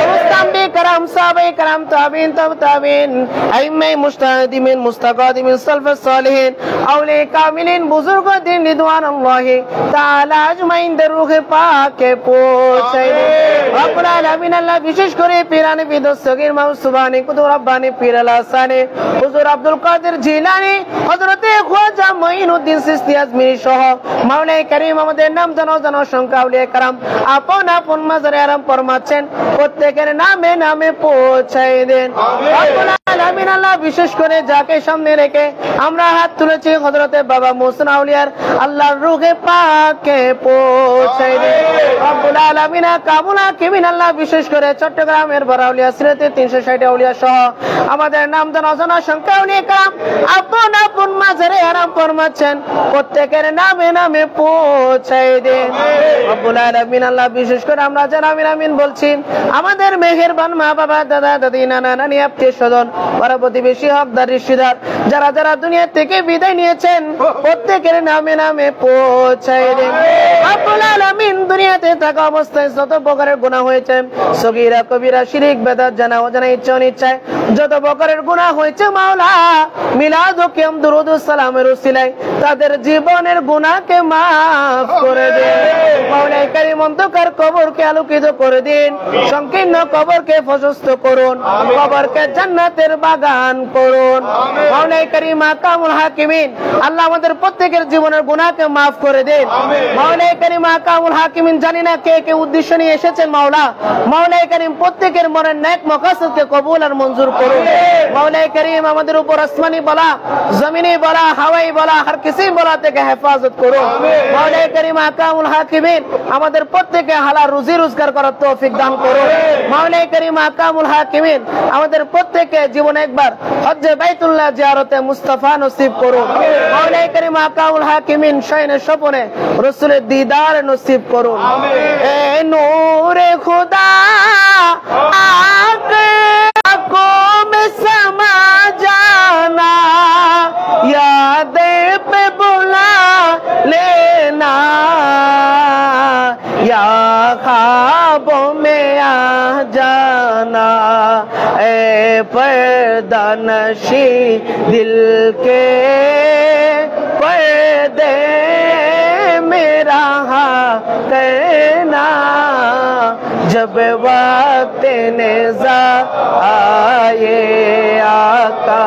Speaker 1: মুস্তাম্বি کرام সাহাবায়ে کرام তাবিন তাবিন আইম্মায়ে মুজতাহিদিন মুস্তাকাদিমিন সালফাস সালিহিন আউলিয়া কামিলিন বুজুর্গ দিন রিদওয়ানুল্লাহি তাআলা আজমাইন রূহে পাকে পৌঁছে রব্বুল আলামিন আল্লাহ বিশেষ করে পীরানে বিদসগীর মাউসুবানি কুতুব রব্বানি পীর আল-হাসানি হুজুর আব্দুল কাদের জিলানী হযরতে খাজা মঈনুদ্দিন চিশতি আজমিরি সহ মাওলাই করিম আমাদের নাম জানো সংখ্যা আউলিয়া کرام আপন আপন মাজারে আরাম ফরমাচ্ছেন প্রত্যেকের নামে নামে পৌঁছায় দেন রব্বুল আলামিন আল্লাহ বিশেষ করে যাকে সামনে রেখে আমরা হাত তুলেছি হযরতে বাবা মুহসিন আউলিয়ার আল্লাহর রূহে পাকে পৌঁছায় দেন রব্বুল আলামিন কামুল হাকিমিন আল্লাহ বিশেষ করে চট্টগ্রামের বারাউলিয়া সিরাতে 360 আউলিয়া সহ আমাদের নাম জানা সংখ্যা আউলিয়া کرام আপন আপন মাজারে আরাম ফরমাচ্ছেন প্রত্যেকের নামে নামে পৌঁছায় দেন রব্বুল আলামিন আল্লাহ বিশেষ করে আমরা যারা আমিন আমিন বলছি আমাদের মেহেরবান মা বাবা দাদা দাদি নানা নানি আত্মীয় স্বজন পাড়া প্রতিবেশী হকদার রিশতেদার যারা যারা দুনিয়া থেকে বিদায় নিয়েছেন প্রত্যেকের নামে নামে পৌঁছায় দেন রব্বুল আলামিন দুনিয়াতে থাকা অবস্থায় যত প্রকারের গুনাহ হয়েছে সগীরা কবিরা শিরক বেদাত জানা অজানা ইচ্ছা অনিচ্ছায় যত প্রকারের গুনাহ হয়েছে মাওলা মিলাদ ও কিয়াম দুরুদ ও সালামের উসিলায় তাদের জীবনের গুনাহকে maaf করে দিন মাওলাই করিম অন্ধকার কবরকে আলোকিত করে দিন সংকীর্ণ কবরকে প্রশস্ত করুন কবরকে জান্নাতের বাগান করুন মাওলাই করিম কামুল হাকিমিন আল্লাহ আমাদের প্রত্যেকের জীবনের গুনাহকে maaf করে দিন মাওলাই করিম কামুল হাকিমিন জানি না কে কে উদ্দেশ্য নিয়ে এসেছেন মাওলা মাওলাই করিম প্রত্যেকের মনের নেক মাকাসদকে কবুল আর মঞ্জুর করুন মাওলাই করিম আমাদের উপর আসমানি বলা জমিনি বলা হাওয়াই বলা হর কিসি বলা থেকে হেফাজত করুন মাওলাই করিম কামুল হাকিমিন আমাদের প্রত্যেককে হালাল রুজি রোজগার করার তৌফিক দান করুন মাওলাই করিম কামুল হাকিমিন আমাদের প্রত্যেককে জীবনে একবার হজ্জে বাইতুল্লাহ জিয়ারতে মুস্তাফা নসিব করুন মাওলাই করিম কামুল হাকিমিন শাইনে স্বপনে রাসূলের দিদার নসিব করুন এ নূরে খুদা আকে आंखों में समा जाना याद पे बुला लेना या ख्वाबों में आ जाना ए पर्दा नशी दिल के पर्दे मेरा करना जब वक्त नेज़ा आए आका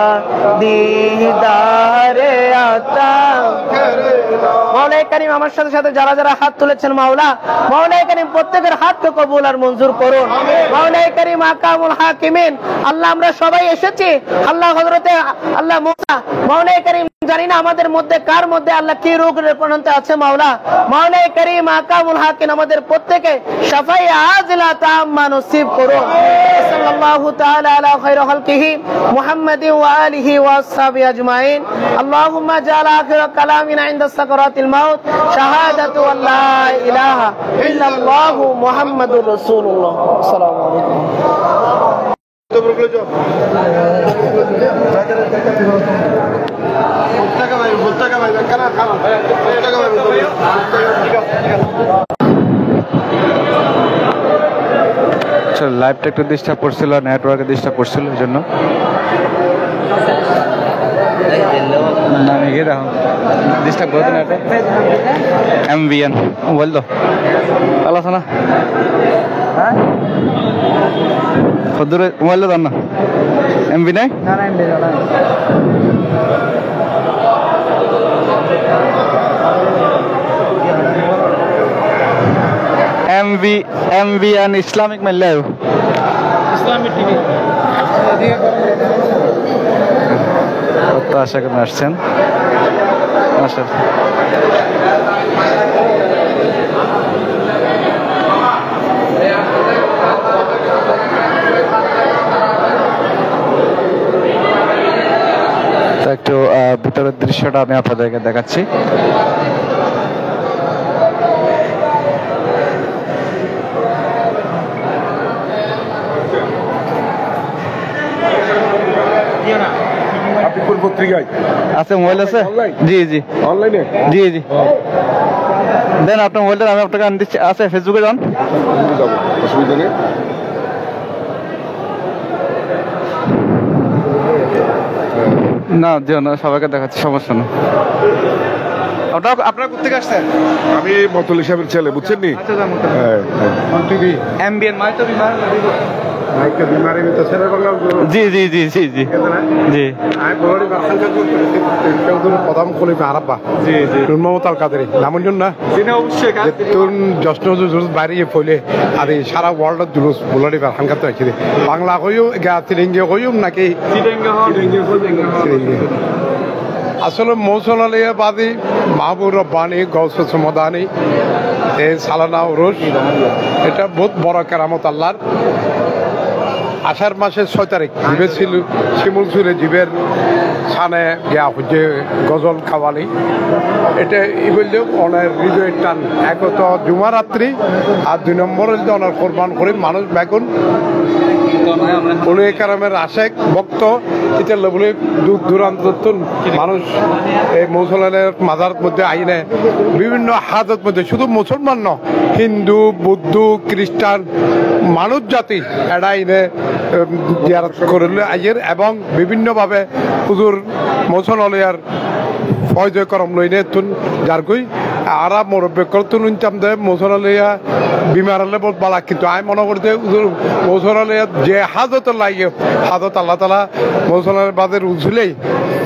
Speaker 1: दीदारे आता মাওলাই করিম আমার সাথে সাথে যারা যারা হাত তুলেছেন মাওলা মাওলাই করিম প্রত্যেকের হাতকে কবুল আর মঞ্জুর করুন মাওলাই করিম কামুল হাকিমিন আল্লাহ আমরা সবাই এসেছি আল্লাহ হযরতে আল্লাহ মুসা মাওলাই করিম জানি না আমাদের মধ্যে কার মধ্যে আল্লাহ কি রোগের পরন্তে আছে মাওলা মাওলাই করিম কামুল হাকিম আমাদের প্রত্যেকে শাফাই আজিলা তাম্মা নসিব করুন সাল্লাল্লাহু তাআলা আলা খায়রি খালকিহি মুহাম্মাদিন ওয়া আলিহি ওয়া আসহাবিহি আজমাইন আল্লাহুম্মা জাআল আখির কালামিনা ইনদা সাকরাতিল الموت شهادة أن لا إله إلا الله محمد رسول الله السلام عليكم
Speaker 3: লাইভটা একটু ডিস্টার্ব করছিল, নেটওয়ার্কে ডিস্টার্ব করছিল এই জন্য। আমি গিয়ে দেখো ডিস্টার্ব করতে না, MVN বল তো ভালো আছে না?
Speaker 1: হ্যাঁ
Speaker 3: কদ্দূরে মোবাইল দাও না, MV নাই?
Speaker 1: না না এমবি না
Speaker 3: MVN Islamic mile
Speaker 1: Islamic TV
Speaker 3: তো আশা করি আসছেন। আচ্ছা তো একটু ভিতরের দৃশ্যটা আমি আপনাদেরকে দেখাচ্ছি।
Speaker 5: আপনি কোন পত্রিকায়?
Speaker 3: আছে মোবাইল আছে? জি জি
Speaker 5: অনলাইনে?
Speaker 3: জি জি দেন আপনার মোবাইলটা, আমি আপনাকে আনি দিচ্ছি। আছে ফেসবুকে যান,
Speaker 5: অসুবিধা নেই।
Speaker 3: না দিও না, সবাইকে দেখাচ্ছি, সমস্যা নেই। আপনারা কোথেকে আসছেন?
Speaker 5: আমি মতলি সাহেবের ছেলে, বুঝছেন নি? হ্যাঁ,
Speaker 3: MVN মাইতো বিমার
Speaker 5: ছেলে বাংলা
Speaker 3: জি জি জি জি জি জি
Speaker 5: প্রথম খলিফা আরাব্বা
Speaker 3: জি জি
Speaker 5: মমতাল কাদের নামজন না
Speaker 3: অবশ্যই
Speaker 5: তোর যশ্ন জুলুস বাইরে ফলে আর সারা ওয়ার্ল্ডত জুলুস বুলারি হানকাতে আছে বাংলা কইও তিরিঙ্গে কইও নাকি আসলে মৌসুলালিয়া বাদী মাহবুব রব্বানি গৌস সমদানি সালানা উরুস, এটা বহুত বড় কেরামত আল্লাহর। আষাঢ় মাসের 6 তারিখ জিবে ছিল শিমুল সুরে জীবের সানে গিয়া হচ্ছে গজল খাওয়ালি। এটা ই বললেও অনেক হৃদয়ের টান। এক তো জুমা রাত্রি, আর 2 নম্বর হইলে অনেক কোরবান করে মানুষ বেগুন উলিয়ে কারামের আশেক ভক্ত এটা বলে দূর দূরান্ত মানুষ এই মৌসুলালের মাজার মধ্যে আইনে বিভিন্ন হাজত মধ্যে, শুধু মুসলমান ন, হিন্দু বৌদ্ধ খ্রিস্টান মানুষ জাতি এটা আইনে জিয়ারত করলে আইয়ের এবং বিভিন্নভাবে হুজুর মৌসুলালিয়ার ফয়জ করম লইনে তুন যার কই আরা মুরব্বী করতুন ইনকাম দে মৌসুলালিয়া বিমার হলে বহুত বালা, কিন্তু আমি মনে করতে মৌসুলালিয়া যে হাজত লাগে হাজত আল্লাহ তালা মৌসুলালের বাদের উজলেই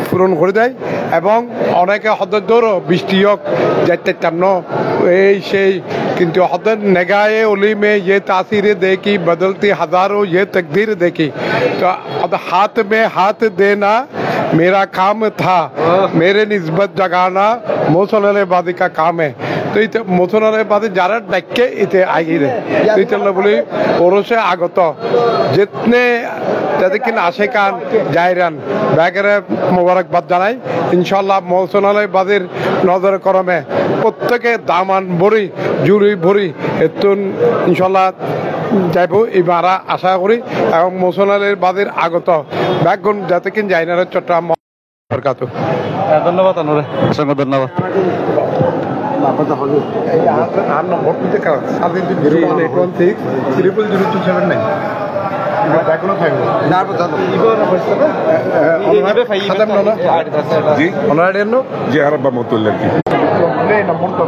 Speaker 5: পূরণ করে দেয়। এবং অনেকে হদের দৌড় বৃষ্টি হোক যাইতাম ন এই সেই, কিন্তু হদের নেগায়ে অলিমে ये तासीर देखी बदलती हजारों ये तकदीर देखी। तो अब हाथ में हाथ देना मेरा काम था, मेरे निस्बत जगाना मौसुलालिबादी का काम है। তো ইতে মৌসুলালিবাদি যারা ডাকে ইতে আগে ইতে বলি ওরসে আগত যেতনে যাদের কিনা আশেকান জায়রান ব্যাগেরে মোবারকবাদ জানাই। ইনশাল্লাহ মৌসুলালিবাদির নজর করমে প্রত্যেকে দামান ভরি জুড়ি ভরি এতুন ইনশাল্লাহ যাইব এবার আশা করি। এবং মৌসুলালিবাদির আগত ব্যাগুন যাতে কিন জাইনারের চট্টগ্রাম বরকাত।
Speaker 3: ধন্যবাদ অনুরে, অসংখ্য ধন্যবাদ।
Speaker 5: আর নম্বর দিতে কারণ 78116 00029 ব্যাগুলো থাকবে না জানো খাতাম না জি অনলাইন এর নো জি আরবা মতুল্লাহ কি নে নম্বর তো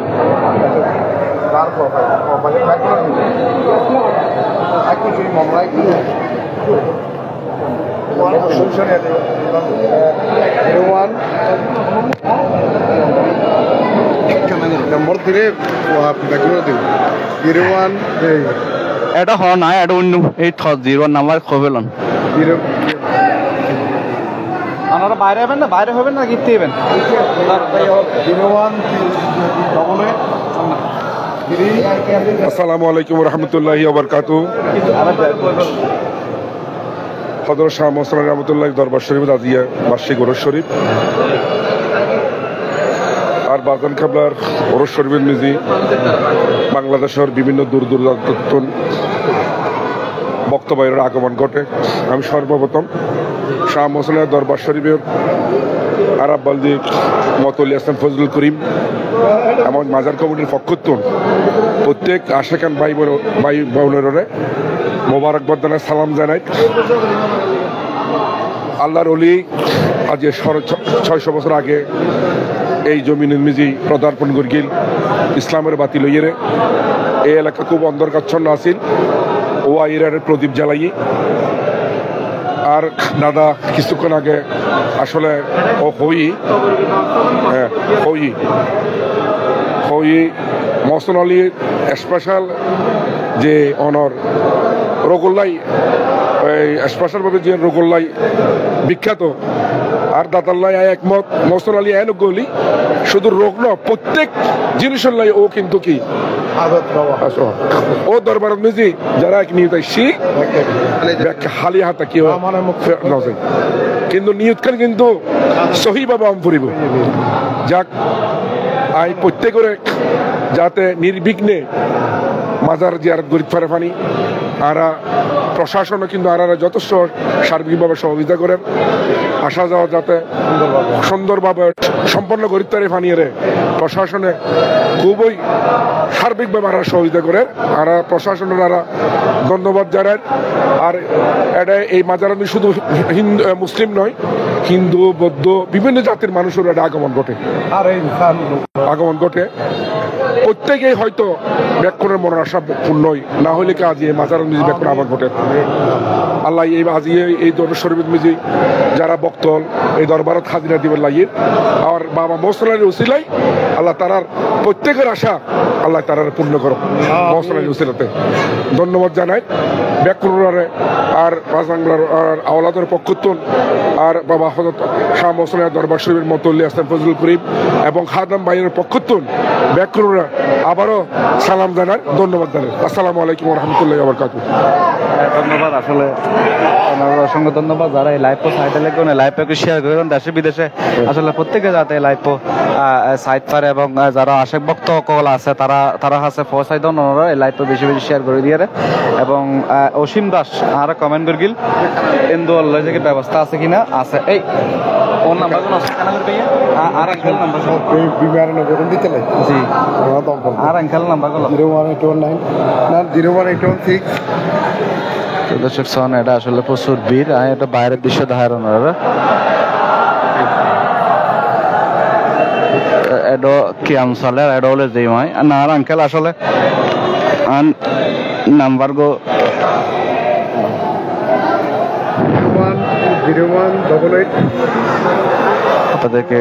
Speaker 5: তার প্রোফাইল মানে ব্যাগুলো আকু সেই মামলায় সলিউশন আছে 01 নম্বর দিলে ব্যাগুলো দিও 01
Speaker 3: এটা হ না, এটা অন্য 830 নাম্বার খোবেলন। আপনারা বাইরে হবেন না, বাইরে হবেন না গিফট দিবেন?
Speaker 5: আসসালামু আলাইকুম রহমতুল্লাহি ওয়া বারাকাতুহু। হযরত শাহ মোহাম্মদ রহমতুল্লাহ দরবার শরীফ আজিয়া বার্ষিক ওরস শরীফ আর
Speaker 6: বাজান কাবলার ওরস শরীফের মিজি বাংলাদেশের বিভিন্ন দূর দূরান্ত বক্তব্যের আগমন ঘটে। আমি সর্বপ্রথম শাহ মোসলের দরবার শরীফের আরব বালদি মতলি হাসান ফজলুল করিম এবং মাজার কমিটির পক্ষত্বন প্রত্যেক আশেখান ভাই বোনেরে মোবারকবাদ জানাই, সালাম জানাই। আল্লাহর অলি আজ 600 বছর আগে এই জমিনের মিজি পদার্পণ করিল ইসলামের বাতি লইয়েরে। এই এলাকা খুব অন্ধকারাচ্ছন্ন আছিল, ও আইরারের প্রদীপ জ্বালাই। আর দাদা কিছুক্ষণ আগে আসলে ও হই মহসন আলীর স্পেশাল যে অনর রোগোল্লাই, স্পেশালভাবে যে রোগোল্লাই বিখ্যাত। আর দাতাল্লাই একমত মহসন আলী গলি শুধু রোগ ন প্রত্যেক জিনিসের লাই ও কিন্তু কি ও দরবার মিজি যারা এক নিয়ত আইসি খালি হাতা কি কিন্তু নিয়ত খান কিন্তু সহি ভাবে আম ফুরিব। যাক আই প্রত্যেকের যাতে নির্বিঘ্নে মাজার জিয়ারত গরিব ফারে ফানি আরা প্রশাসনও কিন্তু আরারা যথেষ্ট সার্বিকভাবে সহযোগিতা করেন। আসা যাওয়া যাতে সুন্দরভাবে সম্পন্ন করিতে পারে ফানিয়ে প্রশাসনে খুবই সার্বিকভাবে আরা সহযোগিতা করেন। আর প্রশাসনের আরা ধন্যবাদ জানায়। আর এটা এই মাজারানি শুধু হিন্দু মুসলিম নয়, হিন্দু বৌদ্ধ বিভিন্ন জাতির মানুষের এটা আগমন ঘটে। প্রত্যেকেই হয়তো ব্যাকুণের মনের আশা পূর্ণই না হইলে কি আজ এই মাজার মিজি ব্যাকুণ আবার ঘটে। আল্লাহ এই আজি এই দরবার শরীফ মিজি যারা বক্তল এই দরবারত খাজিনা দিবেন লাগিয়ে আর বাবা মহসলার উসিলাই আল্লাহ তারার প্রত্যেকের আশা আল্লাহ তারার পূর্ণ করো মহসলার উসিলাতে। ধন্যবাদ জানাই ব্যাকুণারে আর রাজবাংলার আওলাদের পক্ষত্বন আর বাবা হযরত শাহ মহসলার দরবার শরীফের মতলি হাসান ফজলুল করিম এবং খাদাম ভাইয়ের পক্ষত্বন ব্যাকুণরা আবারও সালাম জানার, ধন্যবাদ জানাই। আসসালামু আলাইকুম ওয়া রাহমাতুল্লাহি ওয়া বারাকাতুহু।
Speaker 3: ধন্যবাদ, আসলে অসংখ্য ধন্যবাদ যারা এই লাইভ সাইটে লেখেন, লাইভকে শেয়ার করেন দেশে বিদেশে। আসলে প্রত্যেকে যাতে লাইভ সাইট পারে এবং যারা আশেক ভক্ত কল আছে তারা আছে ফসাই দনরা এই লাইভ বেশি বেশি শেয়ার করে দিয়ে। এবং অসীম দাস আর কমেন্ট করে গিল ইন্দু আল্লাহ থেকে ব্যবস্থা আছে কিনা আছে। এই ফোন নাম্বার কোন আছে কানা করবে আর আঙ্কেল নাম্বার সব
Speaker 5: বিমার নগর দিতে লাগে
Speaker 3: জি
Speaker 5: দম
Speaker 3: আর আঙ্কেল নাম্বার গুলো
Speaker 5: 01819 না 01816।
Speaker 3: দর্শক সন এটা আসলে প্রচুর ভিড়, এটা বাইরের দৃশ্য দেখার এডো কি আমসালে এডো হলে যেই হয় না। আর আঙ্কেল আসলে নাম্বার গো
Speaker 5: 0188
Speaker 3: আপনাদেরকে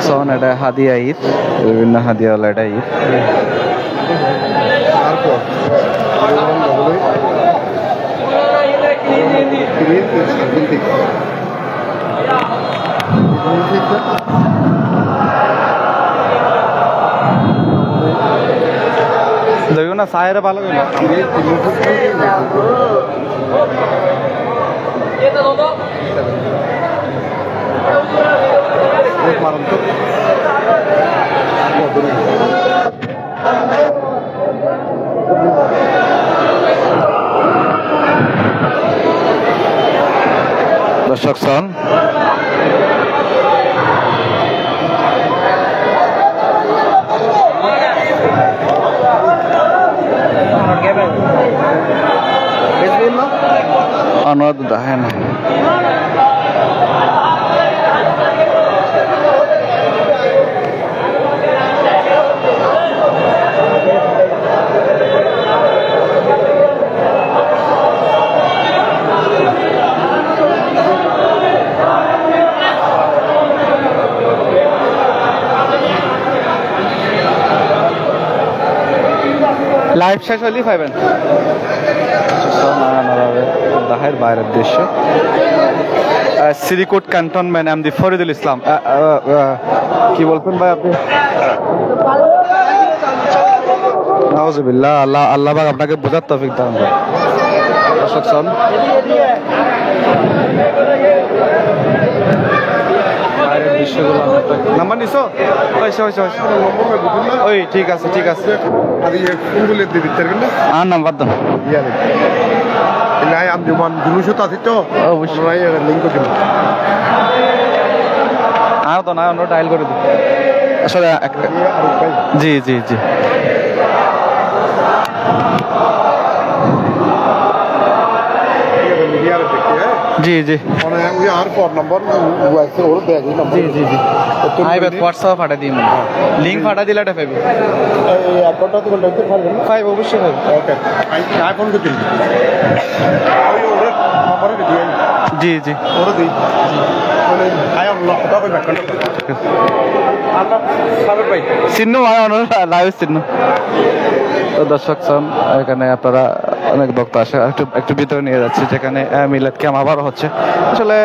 Speaker 3: সন এটা হাদিয়া ঈদ, বিভিন্ন হাদিয়া হলো এটা ঈদ। দেখো না সাহেরা ভালো দর্শক সন অনুরোধ দেখেন লাইভ শেষ হলেই পাইবেন দাহের বাইরের দৃশ্য। সিরিকোট ক্যান্টনমেন্ট এমডি ফরিদুল ইসলাম কি বলছেন ভাই আপনি? নাউজুবিল্লাহ, আল্লাহ পাক আপনাকে বোঝার তৌফিক দান করুন। দর্শক দৃশ্যগুলো নাম্বার নিছো ওই ঠিক আছে
Speaker 5: అది ফুলগুলো দিবি তার না
Speaker 3: আর নাম্বার দাও
Speaker 5: ইয়ালে ইলাই আম জুমান দুলুশো আছে তো অবশ্যই লিংক দিন
Speaker 3: আর তো না অন্য ডায়াল করে দিই আসলে জি জি জি জি জি
Speaker 5: মানে ওই আর ফোন নাম্বার আছে ওর দেয়া দিই নাম্বার
Speaker 3: জি জি জি আইবে হোয়াটসঅ্যাপ ফাটা দিই মানে লিংক ফাটা দিলে এটা পাবি
Speaker 5: এই অ্যাকাউন্টটা তো বলতে পারবেন না
Speaker 3: পাইব অবশ্যই পাবি
Speaker 5: ওকে আইফোন কত দিন ওই ওর নাম্বার দিয়ে
Speaker 3: জি জি
Speaker 5: ওর দিই মানে আই আল্লাহ খোদা কই ব্যাকআউন্ট আল্লাহ সাবের ভাই
Speaker 3: চিহ্ন ভাই অনর লাইভ চিহ্ন তো দর্শক শ্রোন এখানে আপনারা অনেক বক্তা আসে একটু ভিতরে নিয়ে যাচ্ছে যেখানে মিলাদ ক্যাম্প আবারও হচ্ছে আসলে